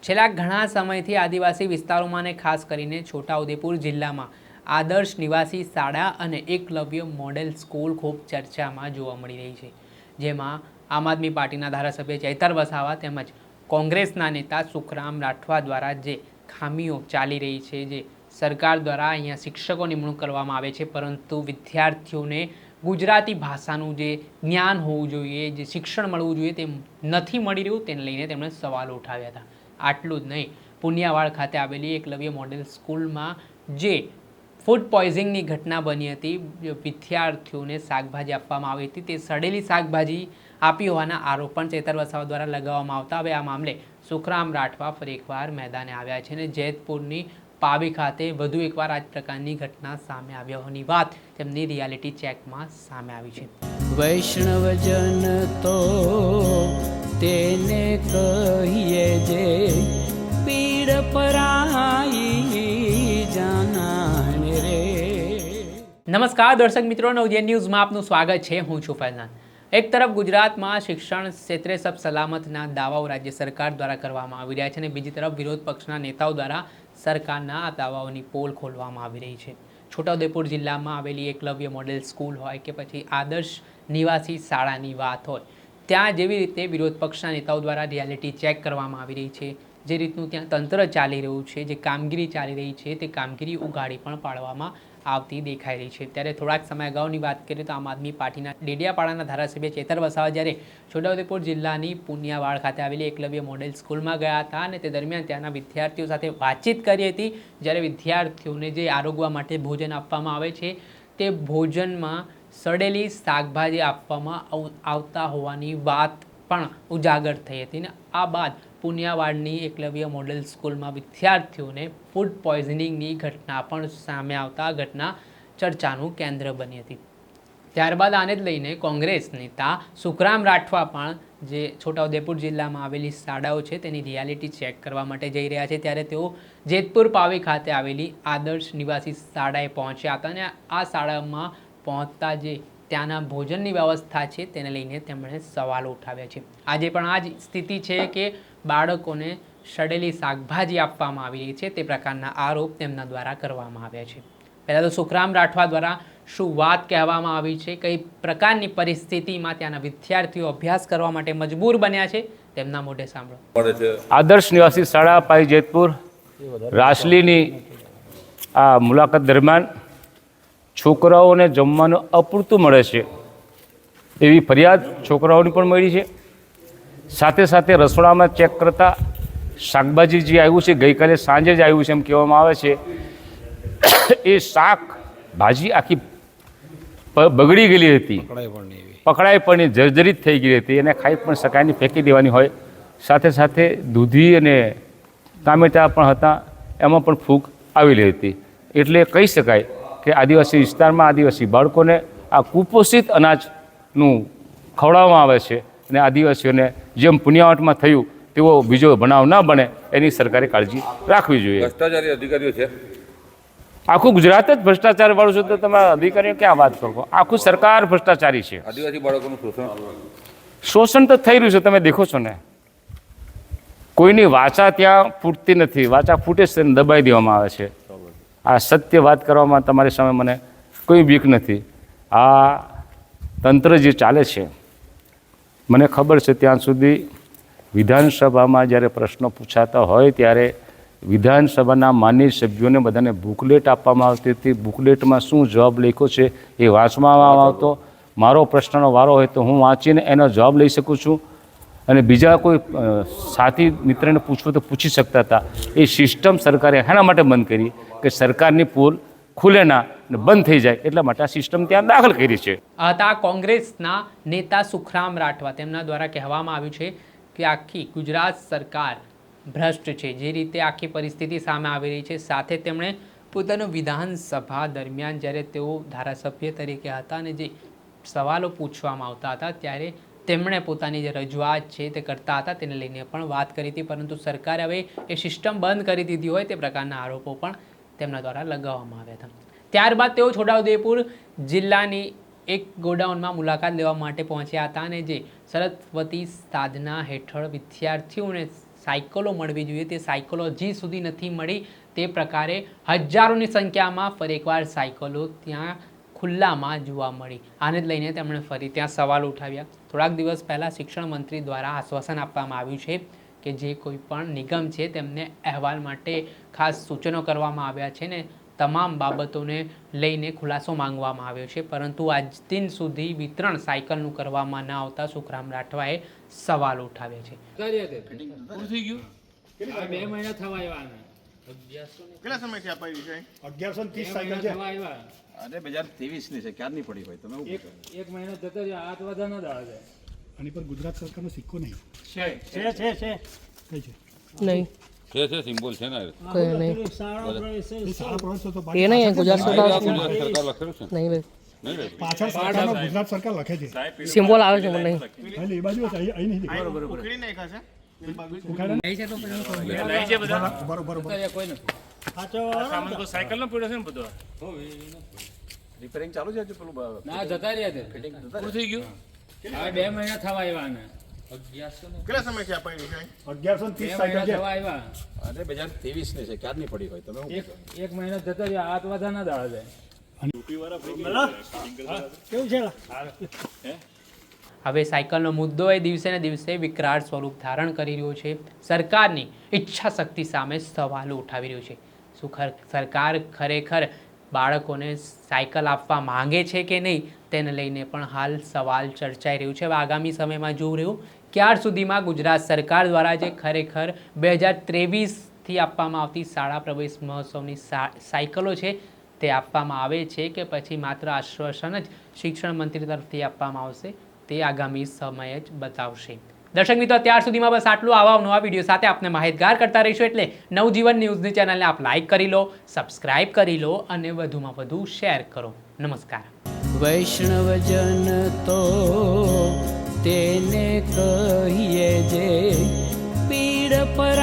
છેલ્લા ઘણા સમયથી આદિવાસી વિસ્તારોમાં અને ખાસ કરીને છોટાઉદેપુર જિલ્લામાં આદર્શ નિવાસી શાળા અને એકલવ્ય મોડેલ સ્કૂલ ખૂબ ચર્ચામાં જોવા મળી રહી છે, જેમાં આમ આદમી પાર્ટીના ધારાસભ્ય ચૈતર વસાવા તેમજ કોંગ્રેસના નેતા સુખરામ રાઠવા દ્વારા જે ખામીઓ ચાલી રહી છે, જે સરકાર દ્વારા અહીંયા શિક્ષકો નિમણૂક કરવામાં આવે છે, પરંતુ વિદ્યાર્થીઓને ગુજરાતી ભાષાનું જે જ્ઞાન હોવું જોઈએ, જે શિક્ષણ મળવું જોઈએ તે નથી મળી રહ્યું, તેને લઈને તેમણે સવાલો ઉઠાવ્યા હતા। આટલું જ નહીં, પુનિયાવાડ ખાતે આવેલી એકલવ્ય મોડેલ સ્કૂલમાં જે ફૂડ પોઈઝનિંગની ઘટના બની હતી, વિદ્યાર્થીઓને શાકભાજી આપવામાં આવી હતી, તે સડેલી શાકભાજી આપી હોવાના આરોપ પણ ચૈતર વસાવા દ્વારા લગાવવામાં આવતા હવે આ મામલે સુખરામ રાઠવા ફરી એકવાર મેદાને આવ્યા છે અને જેતપુરની પાવી ખાતે વધુ એકવાર આ જ પ્રકારની ઘટના સામે આવ્યા હોવાની વાત તેમની રિયાલિટી ચેકમાં સામે આવી છે। વૈષ્ણવજન તો તેને કહીએ જે પીડ પરાઈ જાનાને રે। નમસ્કાર દર્શક મિત્રો, નવજીવન ન્યૂઝમાં આપનું સ્વાગત છે। હું છું ફૈઝાન। એક તરફ ગુજરાતમાં શિક્ષણ ક્ષેત્રે સબ સલામતના દાવાઓ રાજ્ય સરકાર દ્વારા કરવામાં આવી રહ્યા છે અને બીજી તરફ વિરોધ પક્ષના નેતાઓ દ્વારા સરકારના આ દાવાઓની પોલ ખોલવામાં આવી રહી છે। છોટાઉદેપુર જિલ્લામાં આવેલી એકલવ્ય મોડેલ સ્કૂલ હોય કે પછી આદર્શ નિવાસી શાળાની વાત હોય, ત્યાં જેવી રીતે વિરોધ પક્ષના નેતાઓ દ્વારા રિયાલિટી ચેક કરવામાં આવી રહી છે, જે રીતનું ત્યાં તંત્ર ચાલી રહ્યું છે, જે કામગીરી ચાલી રહી છે, તે કામગીરી ઉઘાડી પણ પાડવામાં આવતી દેખાઈ રહી છે। ત્યારે થોડાક સમય અગાઉની વાત કરીએ તો આમ આદમી પાર્ટીના ડેડિયાપાડાના ધારાસભ્ય ચૈતર વસાવા જ્યારે છોટાઉદેપુર જિલ્લાની પુનિયાવાડ ખાતે આવેલી એકલવ્ય મોડેલ સ્કૂલમાં ગયા હતા અને તે દરમિયાન ત્યાંના વિદ્યાર્થીઓ સાથે વાતચીત કરી હતી, જ્યારે વિદ્યાર્થીઓને જે આરોગવા માટે ભોજન આપવામાં આવે છે તે ભોજનમાં સડેલી શાકભાજી આપવામાં આવતા હોવાની વાત પણ ઉજાગર થઈ હતી અને આ બાદ પુનિયાવાડની એકલવ્ય મોડેલ સ્કૂલમાં વિદ્યાર્થીઓને ફૂડ પોઈઝનિંગની ઘટના પણ સામે આવતા ઘટના ચર્ચાનું કેન્દ્ર બની હતી। ત્યારબાદ આને જ લઈને કોંગ્રેસ નેતા સુખરામ રાઠવા પણ જે છોટાઉદેપુર જિલ્લામાં આવેલી શાળાઓ છે તેની રિયાલિટી ચેક કરવા માટે જઈ રહ્યા છે, ત્યારે તેઓ જેતપુર પાવી ખાતે આવેલી આદર્શ નિવાસી શાળાએ પહોંચ્યા હતા અને આ શાળામાં પહોંચતા જે ત્યાંના ભોજનની વ્યવસ્થા છે તેને લઈને તેમણે સવાલો ઉઠાવ્યા છે। આજે પણ આ જ સ્થિતિ છે કે બાળકોને સડેલી શાકભાજી આપવામાં આવી રહી છે, તે પ્રકારના આરોપ તેમના દ્વારા કરવામાં આવ્યા છે। પહેલાં તો સુખરામ રાઠવા દ્વારા શું વાત કહેવામાં આવી છે, કઈ પ્રકારની પરિસ્થિતિમાં ત્યાંના વિદ્યાર્થીઓ અભ્યાસ કરવા માટે મજબૂર બન્યા છે, તેમના મોઢે સાંભળો। આદર્શ નિવાસી શાળા પાઈ જેતપુર રાસલીની આ મુલાકાત દરમિયાન છોકરાઓને જમવાનું અપૂરતું મળે છે એવી ફરિયાદ છોકરાઓની પણ મળી છે। સાથે સાથે રસોડામાં ચેક કરતાં શાકભાજી જે આવ્યું છે ગઈકાલે સાંજે જ આવ્યું છે એમ કહેવામાં આવે છે, એ શાકભાજી આખી બગડી ગયેલી હતી, પકડાઈ પણ જર્જરિત થઈ ગઈ હતી, એને ખાઈ પણ શકાયની ફેંકી દેવાની હોય। સાથે સાથે દૂધી અને ટામેટાં પણ હતા, એમાં પણ ફૂગ આવેલી હતી। એટલે કહી શકાય કે આદિવાસી વિસ્તારમાં આદિવાસી બાળકોને આ કુપોષિત અનાજનું ખવડાવવામાં આવે છે અને આદિવાસીઓને જેમ પુનિયાવાડમાં થયું તેવો બીજો બનાવ ના બને એની સરકારે કાળજી રાખવી જોઈએ। ભ્રષ્ટાચારી અધિકારીઓ છે, આખું ગુજરાત જ ભ્રષ્ટાચાર વાળું છે, તો તમે અધિકારીઓ ક્યાં વાત કરો? આખું સરકાર ભ્રષ્ટાચારી છે। આદિવાસી બાળકોનું શોષણ તો થઈ રહ્યું છે, તમે દેખો છો ને। કોઈની વાચા ત્યાં ફૂટતી નથી, વાચા ફૂટે છે અને દબાઈ દેવામાં આવે છે। આ સત્ય વાત કરવામાં તમારી સામે મને કોઈ બીક નથી। આ તંત્ર જે ચાલે છે, મને ખબર છે ત્યાં સુધી વિધાનસભામાં જ્યારે પ્રશ્નો પૂછાતા હોય ત્યારે વિધાનસભાના માન્ય સભ્યોને બધાને બુકલેટ આપવામાં આવતી હતી। બુકલેટમાં શું જવાબ લખ્યો છે એ વાંચવામાં આવતો। મારો પ્રશ્નનો વારો હોય તો હું વાંચીને એનો જવાબ લઈ શકું છું અને બીજા કોઈ સાથી મિત્રને પૂછવું તો પૂછી શકતા હતા। એ સિસ્ટમ સરકારે એના માટે બંધ કરી કે સરકારની પોલ ખુલે ના અને બંધ થઈ જાય, એટલા માટે આ સિસ્ટમ ત્યાં દાખલ કરી છે। હતા કોંગ્રેસના નેતા સુખરામ રાઠવા, તેમના દ્વારા કહેવામાં આવ્યું છે કે આખી ગુજરાત સરકાર ભ્રષ્ટ છે, જે રીતે આખી પરિસ્થિતિ સામે આવી રહી છે। સાથે તેમણે પોતાનું વિધાનસભા દરમિયાન જ્યારે તેઓ ધારાસભ્ય તરીકે હતા અને જે સવાલો પૂછવામાં આવતા હતા ત્યારે તેમણે પોતાની જે રજૂઆત છે તે કરતા હતા, તેને લઈને પણ વાત કરી હતી, પરંતુ સરકારે હવે એ સિસ્ટમ બંધ કરી દીધી હોય તે પ્રકારના આરોપો પણ તેમના દ્વારા લગાવવામાં આવ્યા હતા। ત્યારબાદ તેઓ છોટાઉદેપુર જિલ્લાની એક ગોડાઉનમાં મુલાકાત લેવા માટે પહોંચ્યા હતા અને જે સરસ્વતી સાધના હેઠળ વિદ્યાર્થીઓને સાયકલો મળવી જોઈએ તે સાયકલો હજી સુધી નથી મળી. તે પ્રકારે હજારોની સંખ્યામાં ફરી એકવાર સાયકલો ત્યાં ખુલ્લામાં જોવા મળી. આને જ લઈને તેમણે ફરી ત્યાં સવાલ ઉઠાવ્યા. થોડાક દિવસ પહેલાં શિક્ષણ મંત્રી દ્વારા આશ્વાસન આપવામાં આવ્યું છે કે જે કોઈ પણ નિગમ છે તેમને અહેવાલ માટે ખાસ સૂચનો કરવામાં આવ્યા છે ને તમામ બાબતોને લઈને ખુલાસો માંગવામાં આવ્યો છે, પરંતુ આજ દિન સુધી વિતરણ સાયકલનું કરવામાં ન આવતા સુખરામ રાઠવાએ સવાલ ઉઠાવ્યા છે. કેટલા સમયથી અપાઈ છે? 1130 સાયકલ છે. અરે 2023 ની છે, ક્યારની પડી હોય તમે એક મહિનો જતો રહ્યો, હાથ વધાનો દાળ છે. આની પર ગુજરાત સરકારનો સિક્કો નહીં છે. કઈ છે? नहीं છે સિમ્બોલ છે ને कोई नहीं એ સારા પ્રવેશ તો ये नहीं है गुजरात सरकार ગુજરાત સરકાર લખેલું છે नहीं भाई નહીં ભાઈ પાછળ સરકારનો ગુજરાત સરકાર લખે છે. सिंबल आवे છે મને नहीं એટલે એ બાજુ છે, અહીં નહીં દેખાય. ઉખડી નાખ્યા છે. રિપેરિંગ ચાલુ છે હજુ પેલું ના જતા રહ્યા તે પૂરું થઈ ગયું હવે 2 મહિના થવા આવ્યા ને. કેટલા સમયથી અપાઈ છે? 1130 સાયકલ છે. અરે 2023 ની છે, ક્યારની પડી હોય તમે એક મહિનો જતો રહ્યો, હાથ વધાના દાળ છે. કેવું છે? હવે સાયકલનો મુદ્દો એ દિવસે ને દિવસે વિકરાળ સ્વરૂપ ધારણ કરી રહ્યો છે. સરકારની ઈચ્છા શક્તિ સામે સવાલો ઉઠાવી રહ્યો છે. શું સરકાર ખરેખર બાળકોને સાયકલ આપવા માંગે છે કે નહીં તેને લઈને પણ હાલ સવાલ ચર્ચાઈ રહ્યું છે. હવે આગામી સમયમાં જોવું રહ્યું ક્યાર સુધીમાં ગુજરાત સરકાર દ્વારા જે ખરેખર 2023થી આપવામાં આવતી શાળા પ્રવેશ મહોત્સવની સાયકલો છે તે આપવામાં આવે છે કે પછી માત્ર આશ્વાસન જ શિક્ષણ મંત્રી તરફથી આપવામાં આવશે તે આગામી સમય જ બતાવશે. દર્શક મિત્રો, ત્યાર સુધીમાં બસ આટલું. આવા નવા વિડીયો સાથે આપને માહિતગાર કરતા રહીશું, એટલે નવજીવન ન્યૂઝની ચેનલને આપ લાઇક કરી લો, સબસ્ક્રાઇબ કરી લો અને વધુમાં વધુ શેર કરો. નમસ્કાર. વૈષ્ણવજન તો તેને કહીએ જે પીડ પર